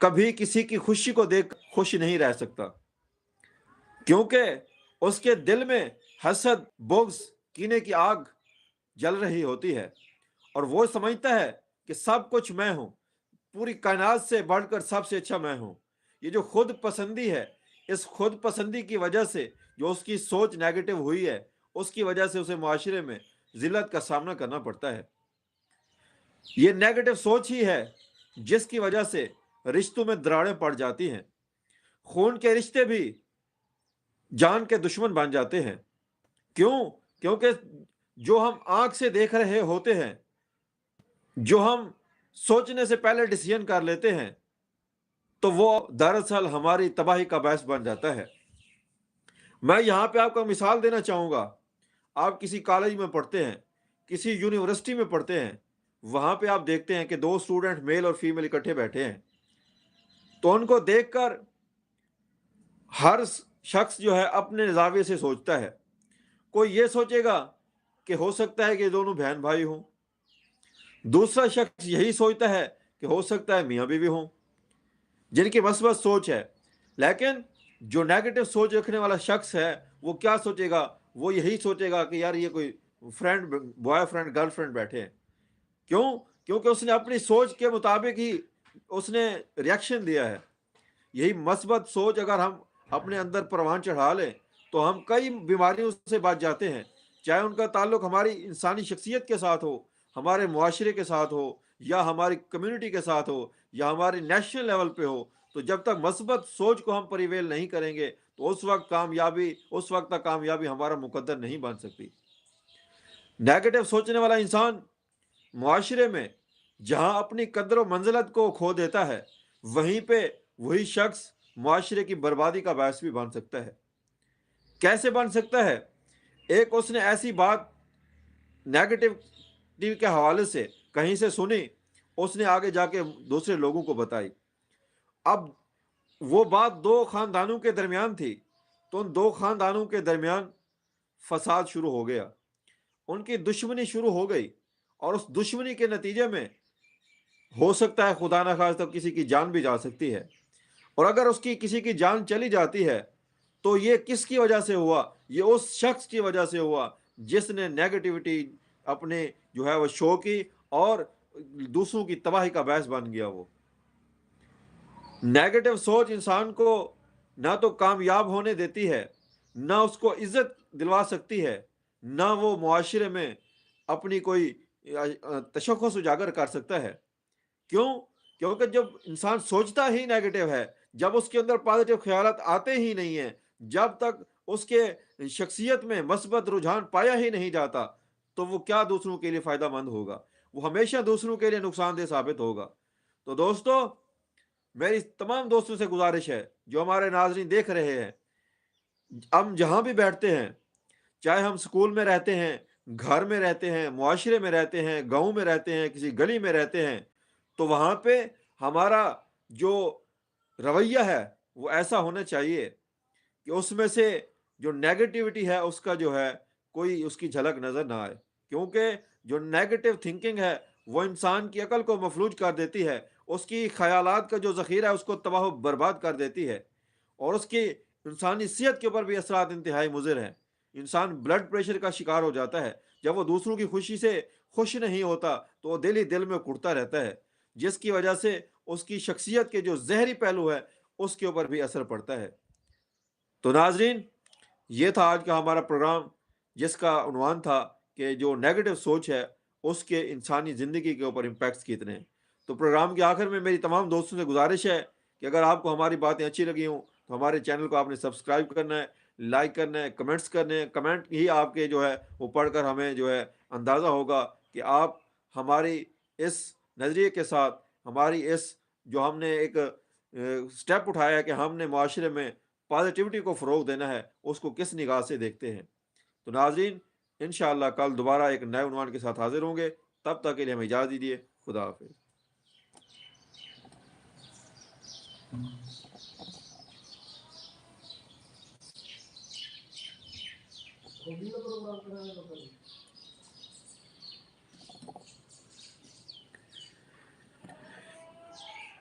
कभी किसी की खुशी को देख खुश नहीं रह सकता, क्योंकि उसके दिल में हसद, बुग़्ज़, कीने की आग जल रही होती है और वो समझता है कि सब कुछ मैं हूँ, पूरी कायनात से बढ़कर सबसे अच्छा मैं हूँ। ये जो खुद पसंदी है, इस खुद पसंदी की वजह से जो उसकी सोच नेगेटिव हुई है, उसकी वजह से उसे मुआशरे में ज़िल्लत का सामना करना पड़ता है। ये नेगेटिव सोच ही है जिसकी वजह से रिश्तों में दरारें पड़ जाती हैं। खून के रिश्ते भी जान के दुश्मन बन जाते हैं। क्यों? क्योंकि जो हम आँख से देख रहे होते हैं, जो हम सोचने से पहले डिसीजन कर लेते हैं, तो वो दरअसल हमारी तबाही का बायस बन जाता है। मैं यहाँ पे आपको मिसाल देना चाहूँगा। आप किसी कॉलेज में पढ़ते हैं, किसी यूनिवर्सिटी में पढ़ते हैं, वहाँ पे आप देखते हैं कि 2 स्टूडेंट मेल और फीमेल इकट्ठे बैठे हैं। तो उनको देखकर हर शख्स जो है अपने ज़ाविये से सोचता है। कोई ये सोचेगा कि हो सकता है कि ये दोनों बहन-भाई हों। दूसरा शख्स यही सोचता है कि हो सकता है मियाँ-बीवी हों, जिनकी मस्बत सोच है। लेकिन जो नेगेटिव सोच रखने वाला शख्स है, वो क्या सोचेगा? वो यही सोचेगा कि यार ये कोई बॉयफ्रेंड, गर्लफ्रेंड बैठे हैं। क्यों? क्योंकि उसने अपनी सोच के मुताबिक ही उसने रिएक्शन दिया है। यही मस्बत सोच अगर हम अपने अंदर परवान चढ़ा लें, तो हम कई बीमारियों से बच जाते हैं। चाहे उनका ताल्लुक हमारी इंसानी शख्सियत के साथ हो, हमारे मुआशरे के साथ हो, या हमारी कम्युनिटी के साथ हो, या हमारे नेशनल लेवल पे हो। तो जब तक मस्बत सोच को हम परिवेल नहीं करेंगे, तो उस वक्त तक कामयाबी हमारा मुकद्दर नहीं बन सकती। नेगेटिव सोचने वाला इंसान मुआशरे में जहाँ अपनी कद्र व मंज़िलत को खो देता है, वहीं पे वही शख्स मुआशरे की बर्बादी का बायस भी बन सकता है। कैसे बन सकता है? एक उसने ऐसी बात नेगेटिविटी के हवाले से कहीं से सुनी, उसने आगे जाके दूसरे लोगों को बताई। अब वो बात 2 खानदानों के दरमियान थी, तो उन 2 खानदानों के दरमियान फसाद शुरू हो गया। उनकी दुश्मनी शुरू हो गई और उस दुश्मनी के नतीजे में हो सकता है खुदा न खास्ता किसी की जान भी जा सकती है। और अगर उसकी किसी की जान चली जाती है, तो ये किसकी वजह से हुआ? ये उस शख्स की वजह से हुआ जिसने नेगेटिविटी अपने जो है वो शो की और दूसरों की तबाही का बायस बन गया वो। नेगेटिव सोच इंसान को ना तो कामयाब होने देती है, ना उसको इज़्ज़त दिलवा सकती है, ना वो मुआशरे में अपनी कोई तशख़्ख़ुस उजागर कर सकता है। क्यों? क्योंकि जब इंसान सोचता ही नेगेटिव है, जब उसके अंदर पॉजिटिव ख़यालात आते ही नहीं हैं, जब तक उसके शख्सियत में मस्बत रुझान पाया ही नहीं जाता, तो वो क्या दूसरों के लिए फ़ायदेमंद होगा? वो हमेशा दूसरों के लिए नुकसानदेह साबित होगा। तो दोस्तों, मेरी तमाम दोस्तों से गुज़ारिश है, जो हमारे नाज़रीन देख रहे हैं, हम जहाँ भी बैठते हैं, चाहे हम स्कूल में रहते हैं, घर में रहते हैं, मुआशरे में रहते हैं, गाँव में रहते हैं, किसी गली में रहते हैं, तो वहाँ पे हमारा जो रवैया है, वो ऐसा होना चाहिए कि उसमें से जो नेगेटिविटी है, उसका जो है, कोई उसकी झलक नज़र ना आए। क्योंकि जो नेगेटिव थिंकिंग है, वो इंसान की अकल को मफलूज कर देती है, उसकी ख़यालात का जो ज़ख़ीरा है, उसको तबाह बर्बाद कर देती है और उसकी इंसानी सेहत के ऊपर भी असरात इंतहाई मुज़िर हैं। इंसान ब्लड प्रेशर का शिकार हो जाता है। जब वो दूसरों की खुशी से खुश नहीं होता, तो वो दिल ही दिल में कुढ़ता रहता है, जिसकी वजह से उसकी शख्सियत के जो ज़हरी पहलू है, उसके ऊपर भी असर पड़ता है। तो नाज़रीन, ये था आज का हमारा प्रोग्राम, जिसका उन्वान था कि जो नेगेटिव सोच है, उसके इंसानी ज़िंदगी के ऊपर इम्पैक्ट्स कितने हैं। तो प्रोग्राम के आखिर में मेरी तमाम दोस्तों से गुज़ारिश है कि अगर आपको हमारी बातें अच्छी लगी हों, तो हमारे चैनल को आपने सब्सक्राइब करना है, लाइक करना है, कमेंट्स करने हैं। कमेंट ही आपके जो है, वो पढ़कर हमें जो है अंदाज़ा होगा कि आप हमारी इस नज़रिए के साथ, हमारी इस जो हमने एक स्टेप उठाया है कि हमने मुआशरे में पॉज़िटिविटी को फ़रोग़ देना है, उसको किस निगाह से देखते हैं। तो नाज़रीन, इंशाअल्लाह कल दोबारा एक नए उन्वान के साथ हाज़िर होंगे। तब तक के लिए हमें इजाज़त दीजिए। खुदा हाफ़िज़।